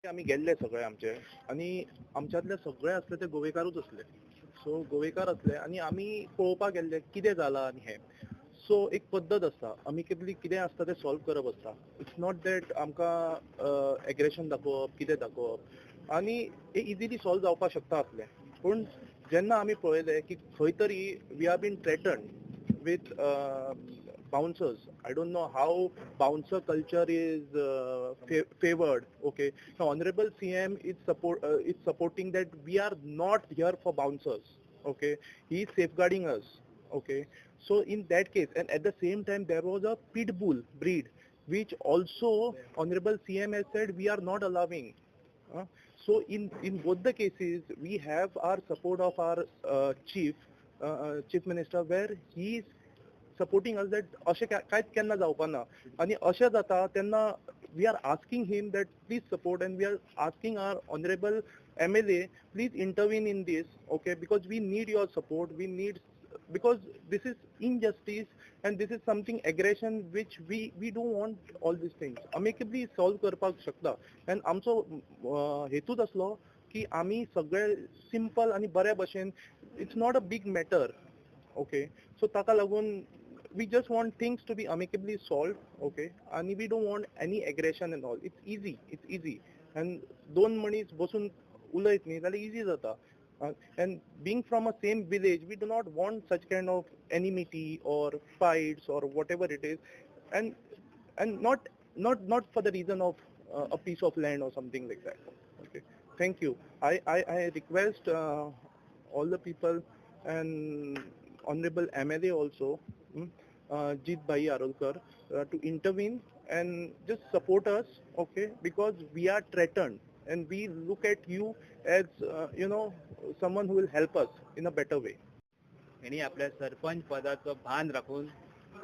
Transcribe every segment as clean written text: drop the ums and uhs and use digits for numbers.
आम्ही गेल्ले सगळे आमचे आणि आमच्यातले सगळे असले ते गोवेकारूच असले. सो गोवेकार असले आणि आम्ही पळोवपाक गेल्ले कितें जालां आनी हें. सो एक पद्दत आसता अमिकेबली कितें आसता तें सॉल्व करप आसता. इट्स नॉट दॅट आमकां एग्रेशन दाखोवप कितें दाखोवप आनी हें इजिली सॉल्व जावपाक शकता आसलें. पूण जेन्ना आमी पळयलें की खंय तरी we are been threatened with bouncers. I don't know how bouncer culture is favored. Okay, the honorable CM is supporting that we are not here for bouncers. Okay, he is safeguarding us. Okay, so in that case, and at the same time, there was a pit bull breed, which also honorable CM has said we are not allowing. Uh, so in both the cases, we have our support of our chief minister, where he is supporting us that अशें कांयच केन्ना जावपा ना आनी अशें जाता तेन्ना we are asking him that please support, and we are asking our honorable MLA please intervene in this. Okay, because we need your support, we need, because this is injustice and this is something aggression which we don't want all these things amicably solve करपाक शकता. and आमचो हेतूच असलो की आमी सगळे simple आनी बऱ्या भशेन, it's not a big matter. Okay, so ताका लागून we just want things to be amicably solved. Okay, and we don't want any aggression and all. It's easy and दोन मनीस बसून उलयत न्ही जाल्यार easy जाता. And being from a same village, we do not want such kind of enmity or fights or whatever it is, and not for the reason of a piece of land or something like that. Okay, thank you. I request all the people and honorable MLA also, Jeet Bhai Arolkar, to intervene and just support us. Okay, because we are threatened and we look at you as someone who will help us in a better way. यांनी आपल्या सरपंच पदाचं भान राखून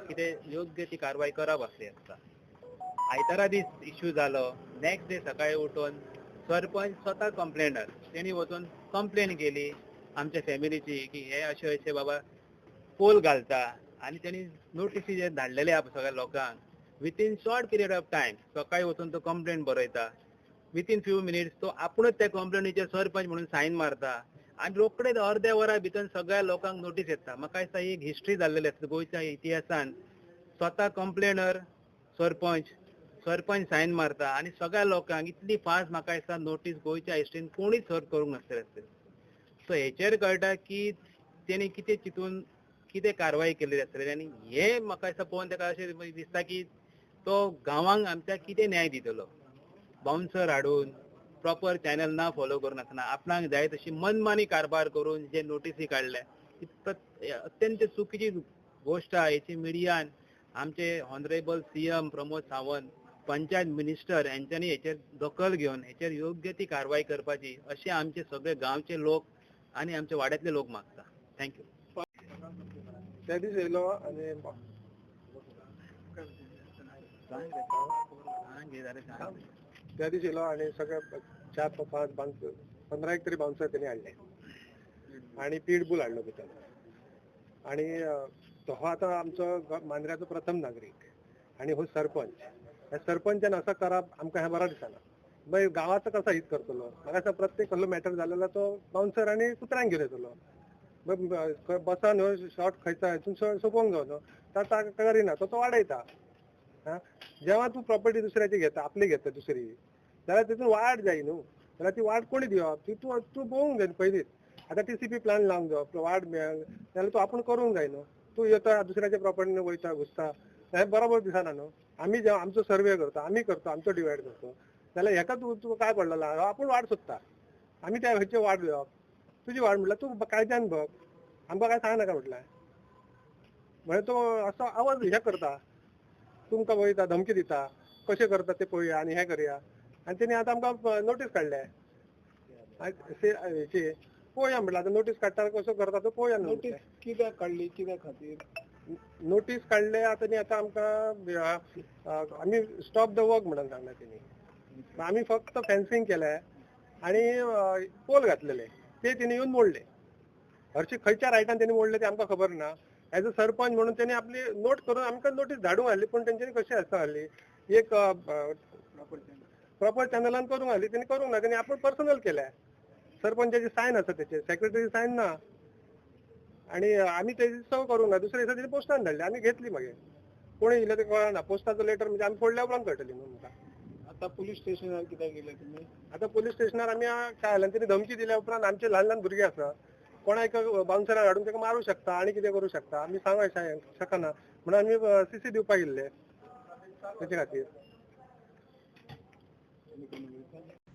कितें योग्य ती कारवाई करप असली आसता. आयतारा दीस इश्यू जालो, नेक्स्ट डे सकाळी उठून सरपंच स्वता कंप्लेनर तेणी वचून कंप्लेन केली आमच्या फॅमिलीची की हे अशें अशें बाबा पोल घालता, आनी तेणी नोटिसी जे धाडलेले आहा सगळ्या लोकांक within short period of time सकाळी वचून तो कंप्लेन बरयता. विथीन फ्यू मिनिट्स तो आपुणूच त्या कंप्लेनीचेर सरपंच म्हणून सायन मारता आनी रोखडेच अर्द्या वरा भितर सगळ्या लोकांक नोटीस येता. म्हाका दिसता ही एक हिस्ट्री जाल्लेली आसता गोंयच्या इतिहासान. स्वता कंप्लेनर सरपंच सायन मारता आनी सगळ्या लोकांक इतली फास्ट म्हाका दिसता नोटीस गोंयच्या हिस्ट्रीन कोणीच सर्व करूंक नासलेले. सो हेचेर कळटा की तेणी कितें चिंतून कितें कारवाई केल्ली आसतली आनी हे म्हाका दिसता पळोवन ताका अशें दिसता की तो गांवांक आमच्या कितें न्याय दितलो. बाउन्सर हाडून प्रॉपर चॅनल ना फॉलो करनासतना आपणाक जाय तशी मनमानी कारभार करून जे नोटीसी काडल्या ही अत्यंत चुकीची गोष्ट आहे. हेची मिडियान आमचे honourable CM Pramod Sawant, panchayat minister यांच्यांनी हेचेर दखल घेवन हेचेर योग्य ती कारवाई करपाची अशें आमचे सगळे गांवचे लोक आनी आमचे वाड्यातले लोक मागता. थँक्यू. त्या दीस येयलो आनी त्या दीस येयलो आनी सगळे 4-5 15 तरी बाउन्सर त्यांनी हाडले आनी पीड बुल हाडलो भितर. आनी तो आतां आमचो मांद्र्याचो प्रथम नागरीक आनी हो सरपंच. ह्या सरपंचान असं करप आमकां हें बरो दिसना. मागीर गांवाचो कसो हित करतलो. म्हाका दिसता प्रत्येक कसलो मॅटर जालेलो तो बाउन्सर आनी कुत्र्यांक घेवन येतलो. बसान ह्यो शॉर्ट खंयचा हितून सोंपोवंक जाय न्हू. ताका करिना तो वाडयता. जेव्हा तूं प्रॉपर्टी दुसऱ्याची घेता, आपली घेता दुसरी, जाल्यार तितून वाड जाय न्हू. जाल्यार ती वाड कोणी दिवप ती तूं पळोवंक जाय पयलींच. आतां TCP प्लॅन लावंक जाय, वाड मेळ जाल्यार तूं आपूण करूंक जाय न्हू. तूं येता दुसऱ्याच्या प्रॉपर्टीन वयता घुसता हें बरोबर दिसना न्हू. आमी जेव्हा आमचो सर्वे करता, आमी करता आमचो डिवायड करता, जाल्यार हेका तूं काय पडलेला आपूण वाड सोदता. आमी त्या खंयचे वाड घेवप. तुजी वाड म्हटल्यार तूं कायद्यान बघ, आमकां काय सांगनाका म्हटल्यार. म्हणजे तो असो आवाज हे करता, तुमकां वयता धमकी दिता, कशें करता ते पळोवया आनी हें करया. आनी तेणी आतां आमकां नोटीस काडल्या हेची पळोवया म्हटलं. आतां नोटीस काडटा कसो करता तो पळोवया. नोटीस कित्याक काडली, कित्या खातीर नोटीस काडले आतां आमकां आमी स्टॉप द वर्क म्हणून सांगला तेणी. आमी फक्त फेन्सिंग केलें आनी पोल घातलेले ते तेणी येवन मोडले. हरशी खंयच्या रायटान तेणी मोडले ते आमकां खबर ना. एज अ सरपंच म्हणून तेणी आपली नोट करून आमकां नोटीस धाडूंक हाडली. पूण तेंच्यांनी कशी आसा हाडली, एक प्रॉपर चॅनलान करूंक आली त्यांनी करूंक ना त्यांनी आपण पर्सनल केल्या सरपंचाची सायन आसा त्याचे सेक्रेटरी सायन ना आणि आम्ही त्याची सव करूंक ना दुसऱ्या दिसा त्याची पोस्टान धाडली आम्ही घेतली मागे कोणी येयलं ते कळना पोस्टाचं लेटर म्हणजे आम्ही फोडल्या उपरांत कळटली म्हणून म्हाका आता पोलीस स्टेशनार कित्याक गेले तुम्ही आता पोलीस स्टेशनार आम्ही काय झालं त्यांनी धमकी दिल्या उपरांत आमचे ल्हान ल्हान भुरगे आसा कोणाक बाउन्सराक हाडून ताका मारू शकता आणि कितें करू शकता आम्ही सांगूंक शकना म्हणून आम्ही सीसी दिवपाक गेल्ले त्याचे खातीर.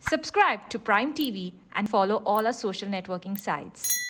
Subscribe to Prime TV and follow all our social networking sites.